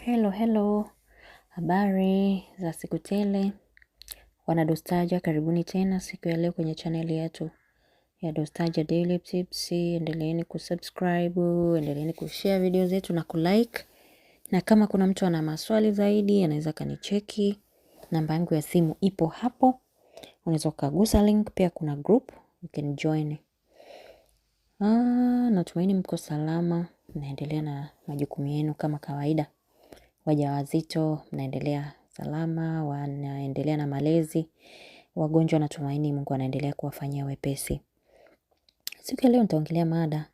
Hello. Habari za siku tele. Wana Dostaja, karibuni tena siku ya leo kwenye channel yetu ya Dostaja Daily Tips. Endeleeni kusubscribe, endeleeni kushare video zetu na kulike. Na kama kuna mtu ana maswali zaidi, anaweza kanicheki. Namba yangu ya simu ipo hapo. Unaweza kugusa link, pia kuna group, you can join. Natumaini mko salama, naendelea na majukumu yenu kama kawaida. Wajawazito mnaendelea salama, wanaendelea na malezi. Wagonjwa natumaini Mungu anaendelea kuwafanyia wepesi. Siku ya leo nitaongelea mada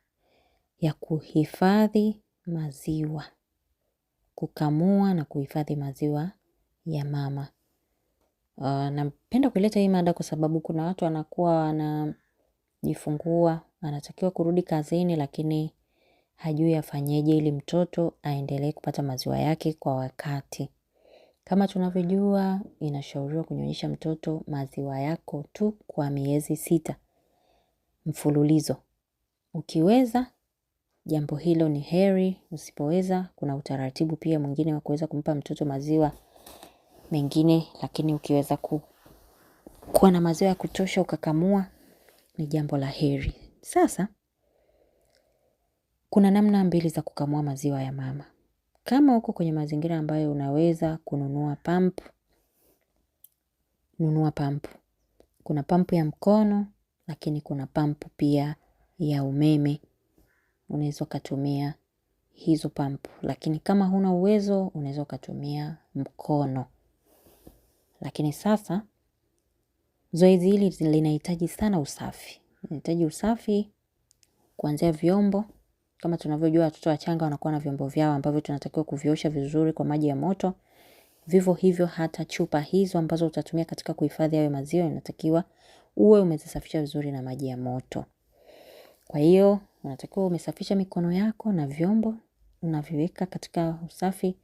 ya kuhifadhi maziwa. Kukamua na kuhifadhi maziwa ya mama. Napenda kuleta hii mada kwa sababu kuna watu wanakuwa wanajifungua, anatakiwa kurudi kazini lakini hajui afanyeje ili mtoto aendelee kupata maziwa yake kwa wakati. Kama tunavyojua, inashauriwa kunyonyesha mtoto maziwa yako tu kwa miezi 6 mfululizo. Ukiweza, jambo hilo ni heri. Usipoweza, kuna utaratibu pia mwingine wa kuweza kumpa mtoto maziwa mengine, lakini ukiweza kuwa na maziwa ya kutosha ukakamua, ni jambo la heri. Sasa, kuna namna 2 za kukamua maziwa ya mama. Kama uko kwenye mazingira ambayo unaweza kununua pampu, nunua pampu. Kuna pampu ya mkono, lakini kuna pampu pia ya umeme. Unaweza kutumia hizo pampu. Lakini kama huna uwezo, unaweza kutumia mkono. Lakini sasa, zoezi hili linahitaji sana usafi. Linahitaji usafi kuanzia vyombo. Kama tunavyojua watoto wachanga wanakuwa na vyombo vyao ambavyo tunatakiwa kuviosha vizuri kwa maji ya moto. Vivyo hivyo hata chupa hizo ambazo utatumia katika kuhifadhi hayo maziwa inatakiwa uwe umezisafisha vizuri na maji ya moto. Kwa hiyo unatakiwa umesafisha mikono yako na vyombo unaviweka katika usafi,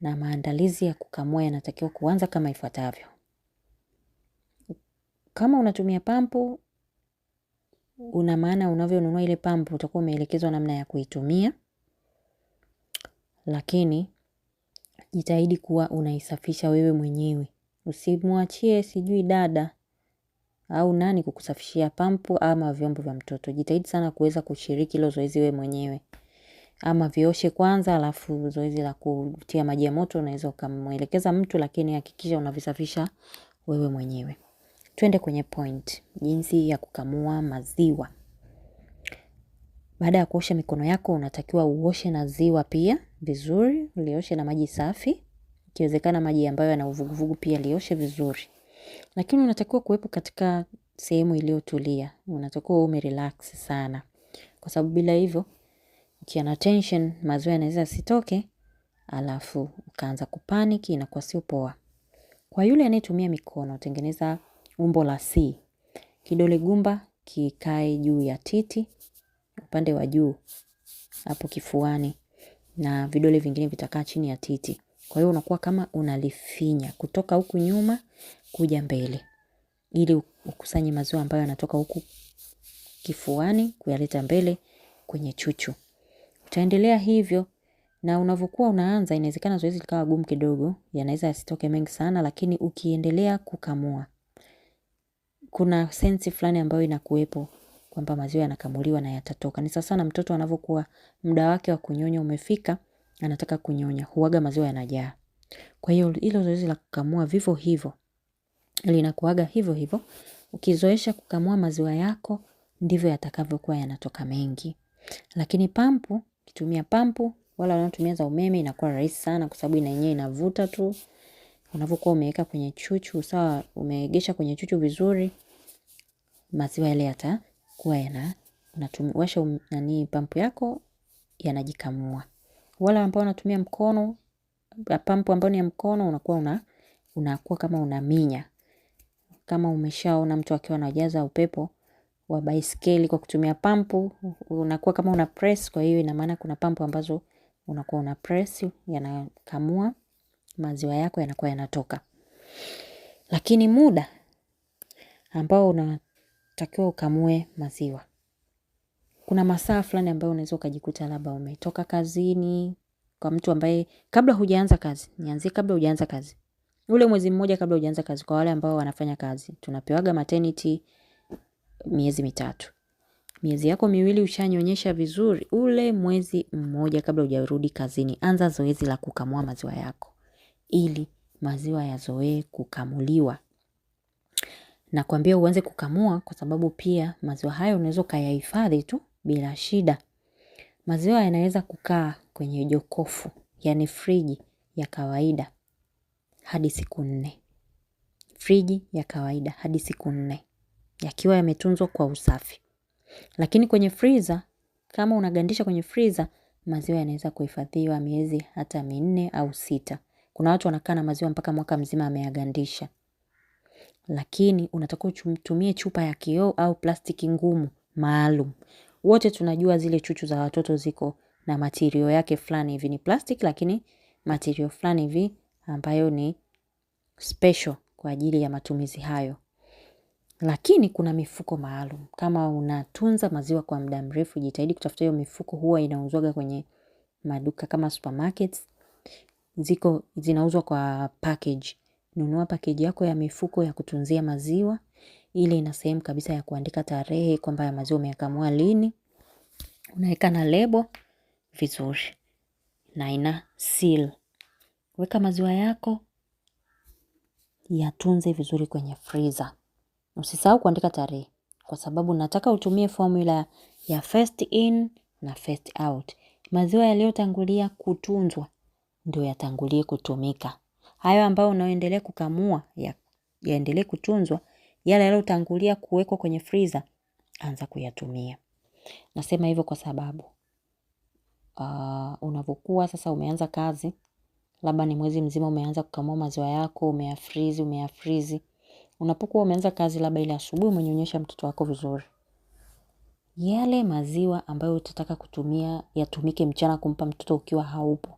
na maandalizi ya kukamua yanatakiwa kuanza kama ifuatavyo. Kama unatumia pampu, una maana unavyonunua ile pampu utakuwa umeelekezwa namna ya kuitumia. Lakini jitahidi kuwa unaisafisha wewe mwenyewe. Usimwachie sijui dada au nani kukusafishia pampu ama vyombo vya mtoto. Jitahidi sana kuweza kushiriki hilo zoezi wewe mwenyewe. Ama vioshe kwanza alafu zoezi la kutia maji ya moto unaweza ukamwelekeza mtu, lakini hakikisha unavisafisha wewe mwenyewe. Twende kwenye point, jinsi ya kukamua maziwa. Baada ya kuosha mikono yako unatakiwa uoshe na ziwa pia vizuri, lioshe na maji safi. Ikiwezekana maji ambayo yana uvuguvugu pia lioshe vizuri. Lakini unatakiwa kuwepo katika sehemu iliyotulia. Unatakiwa umerelax sana. Kwa sababu bila hivyo, ukiwa na tension, maziwa yanaweza yasitoke, alafu ukaanza kupaniki, inakuwa sio poa. Kwa yule anayetumia mikono, tengeneza umbo la C. Kidole gumba kikae juu ya titi, upande wa juu, hapo kifuani, na vidole vingine vitakaa chini ya titi. Kwa hiyo unakuwa kama unalifinya kutoka huku nyuma kuja mbele, ili ukusanye maziwa ambayo yanatoka huku kifuani kuyaleta mbele kwenye chuchu. Utaendelea hivyo, na unavyokuwa unaanza inawezekana zoezi likawa gumu kidogo, yanaweza yasitoke mengi sana, lakini ukiendelea kukamua, kuna sensi fulani ambayo inakuwepo kwamba maziwa yanakamuliwa na yatatoka. Ni sasa na mtoto anavyokuwa muda wake wa kunyonya umefika, anataka kunyonya, huaga maziwa yanajaa. Kwa hiyo hilo zoezi la kukamua vivyo hivyo linakuaga hivyo hivyo. Ukizoesha kukamua maziwa yako ndivyo yatakavyokuwa yanatoka mengi. Lakini pampu, ukitumia pampu wala unatumia za umeme inakuwa rahisi sana kwa sababu yenyewe inavuta tu. Unavyokuwa umeweka kwenye chuchu, sawa, umeegesha kwenye chuchu vizuri, maziwa yale yatakuwa unatumiwasha pampu yako yanajikamua. Wala ambao unatumia mkono, pampu ambayo ni ya mkono unakuwa kama unaminya. Kama umeshaona mtu akiwa anajaza upepo wa baiskeli kwa kutumia pampu, unakuwa kama una press. Kwa hiyo ina maana kuna pampu ambazo unakuwa una press, yanakamua maziwa yako yanakuwa yanatoka. Lakini muda ambao unatakiwa ukamue maziwa, kuna masaa fulani ambayo unaweza ukajikuta labda umetoka kazini, kwa mtu ambaye kabla hujaanza kazi. Nianzie kabla hujaanza kazi. Ule mwezi mmoja kabla hujaanza kazi kwa wale ambao wanafanya kazi. Tunapewaga maternity miezi 3. Miezi yako 2 ushanyonyesha vizuri, ule mwezi mmoja kabla hujarudi kazini, anza zoezi la kukamua maziwa yako. Ili maziwa yazoee kukamuliwa. Na kuambia uanze kukamua kwa sababu pia maziwa hayo unaweza kuyahifadhi tu bila shida. Maziwa yanaweza kukaa kwenye jokofu, yani friji ya kawaida hadi siku 4. Friji ya kawaida hadi siku 4. Yakiwa yametunzwa kwa usafi. Lakini kwenye freezer, kama unagandisha kwenye freezer, maziwa yanaweza kuhifadhiwa miezi hata 4 au 6. Kuna watu wanakaa na maziwa mpaka mwaka mzima ameyagandisha. Lakini unatakiwa utumie chupa ya kioo au plastiki ngumu maalum. Wote tunajua zile chuchu za watoto ziko na material yake fulani hivi, ni plastic lakini material fulani hivi ambayo ni special kwa ajili ya matumizi hayo. Lakini kuna mifuko maalum. Kama unatunza maziwa kwa muda mrefu, jitahidi kutafuta hiyo mifuko, huwa inauzwaga kwenye maduka kama supermarkets. Zinauzwa kwa package. Nunua package yako ya mifuko ya kutunzia maziwa. Ile ina sehemu kabisa ya kuandika tarehe kwamba ya maziwa umeyakamua lini. Unaweka na lebo vizuri. Na ina seal. Weka maziwa yako yatunze vizuri kwenye freezer. Usisahau kuandika tarehe, kwa sababu nataka utumie formula ya first in na first out. Maziwa yaliyotangulia kutunzwa ndio yatangulie kutumika. Hayo ambayo unaendelea kukamua yaendelee kutunzwa, yale yaliyotangulia kuwekwa kwenye freezer anza kuyatumia. Nasema hivyo kwa sababu unapokuwa sasa umeanza kazi, labda ni mwezi mzima umeanza kukamua maziwa yako, umeyafreeze. Unapokuwa umeanza kazi labda ile asubuhi umenyonyesha mtoto wako vizuri. Yale maziwa ambayo utataka kutumia yatumike mchana kumpa mtoto ukiwa haupo.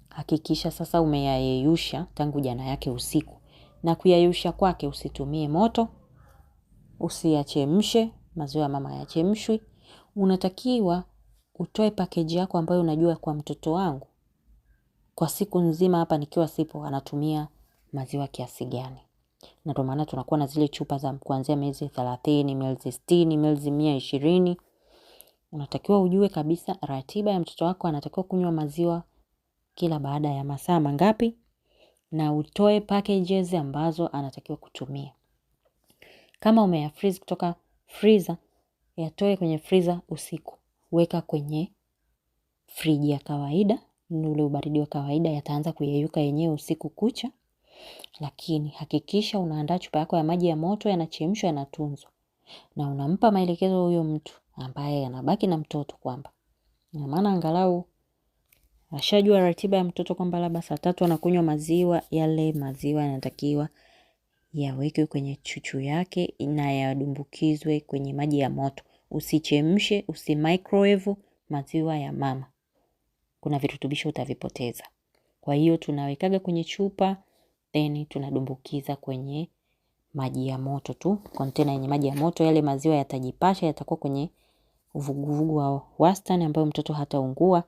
Hakikisha sasa umeyayeyusha tangu jana yake usiku. Na kuyayeyusha kwake usitumie moto, usiyachemshe, maziwa ya mama yachemshwi. Unatakiwa utoe package yako ambayo unajua kwa mtoto wangu kwa siku nzima hapa nikiwa sipo anatumia maziwa kiasi gani. Na ndio maana tunakuwa na zile chupa za kuanzia miezi 30, miezi 60, miezi 120. Unatakiwa ujue kabisa ratiba ya mtoto wako anatakiwa kunywa maziwa kila baada ya masaa mangapi, na utoe packages ambazo anatakiwa kutumia. Kama umeyafreeze kutoka freezer, yatoe kwenye freezer usiku. Weka kwenye friji ya kawaida, ule ubaridi wa kawaida, yataanza kuyeyuka yenyewe usiku kucha. Lakini hakikisha unaandaa chupa yako ya maji ya moto, yanachemshwa, yanatunzwa. Na unampa maelekezo huyo mtu ambaye anabaki na mtoto kwamba, na maana angalau ashajua ratiba ya mtoto kwamba labda saa 3 anakunywa maziwa, yale maziwa yanatakiwa yawekwe kwenye chuchu yake na yadumbukizwe kwenye maji ya moto. Usichemshe, usimicrowave maziwa ya mama. Kuna virutubisho utavipoteza. Kwa hiyo tunawekaga kwenye chupa, then tunadumbukiza kwenye maji ya moto tu. Container yenye maji ya moto, yale maziwa yatajipasha, yatakuwa kwenye uvuguvugu wa wastani ambayo mtoto hataungua,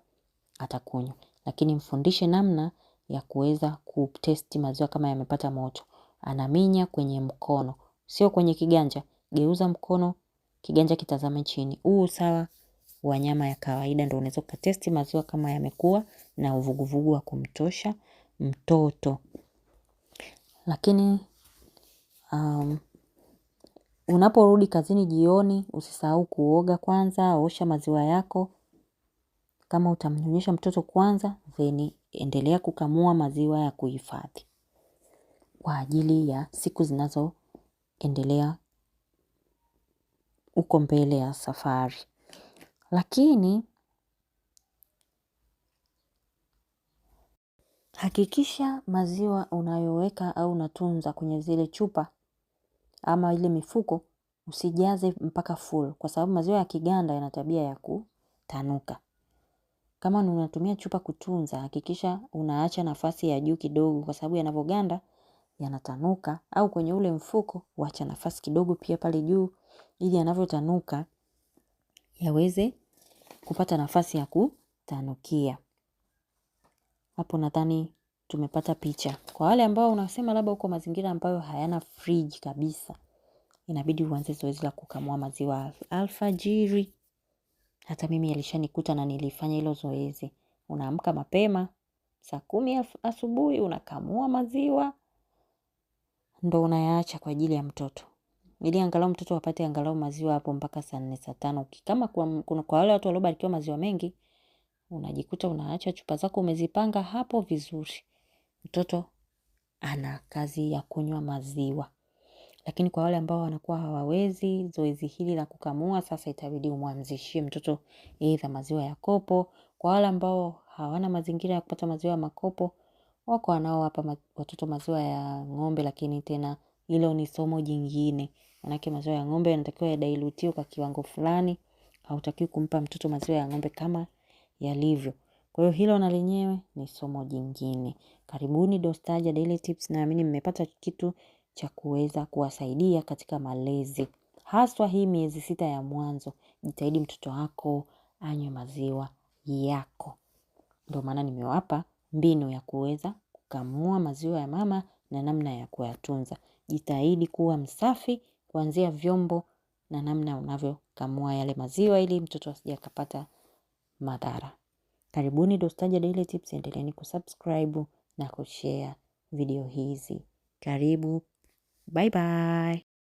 atakunywa. Lakini mfundishe namna ya kuweza kutesti maziwa kama yamepata moto. Anaminya kwenye mkono, sio kwenye kiganja. Geuza mkono, kiganja kitazame chini. Sawa wa nyama ya kawaida ndio unaweza kutesti maziwa kama yamekuwa na uvuguvugu wa kumtosha mtoto. Lakini unaporudi kazini jioni, usisahau kuoga kwanza, osha maziwa yako. Kama utamnyonyesha mtoto kwanza, then endelea kukamua maziwa ya kuhifadhi kwa ajili ya siku zinazoendelea uko mbele ya safari. Lakini hakikisha maziwa unayoweka au unatunza kwenye zile chupa ama ile mifuko usijaze mpaka full, kwa sababu maziwa ya kiganda yana tabia ya kutanuka. Kama unatumia chupa kutunza, hakikisha unaacha nafasi ya juu kidogo, kwa sababu yanapoganda yanatanuka, au kwenye ule mfuko uacha nafasi kidogo pia pale juu ili yanavyotanuka yaweze kupata nafasi ya kutanukia. Hapo nadhani tumepata picha. Kwa wale ambao unasema labda uko mazingira ambayo hayana fridge kabisa, inabidi uanze zoezi la kukamua maziwa alfajiri. Hata mimi alishanikuta na nilifanya hilo zoezi. Unaamka mapema, saa 10 asubuhi unakamua maziwa, ndo unayaacha kwa ajili ya mtoto. Ili angalau mtoto apate angalau maziwa hapo mpaka saa 4 saa 5. Kama kwa wale watu waliobarikiwa maziwa mengi, unajikuta unaacha chupa zako umezipanga hapo vizuri. Mtoto ana kazi ya kunywa maziwa. Lakini kwa wale ambao wanakuwa hawawezi zoezi hili la kukamua, sasa itabidi umwanzishie mtoto either maziwa ya kopo. Kwa wale ambao hawana mazingira ya kupata maziwa ya makopo, wako wanaowapa watoto maziwa ya ng'ombe, lakini tena hilo ni somo jingine. Manake maziwa ya ng'ombe yanatakiwa yadilutiwe kwa kiwango fulani, hautakiwi kumpa mtoto maziwa ya ng'ombe kama yalivyo. Kwa hiyo hilo na lenyewe ni somo jingine. Karibuni Dostaja Daily Tips, naamini mmepata kitu cha kuweza kuwasaidia katika malezi. Haswa hii miezi 6 ya mwanzo, jitahidi mtoto wako anywe maziwa yako. Ndio maana nimewapa mbinu ya kuweza kukamua maziwa ya mama na namna ya kuyatunza. Jitahidi kuwa msafi kuanzia vyombo na namna unavyokamua yale maziwa ili mtoto asije akapata madhara. Karibuni Dostaja Daily Tips, endeleeni kusubscribe na kushare video hizi. Karibu. Bye bye.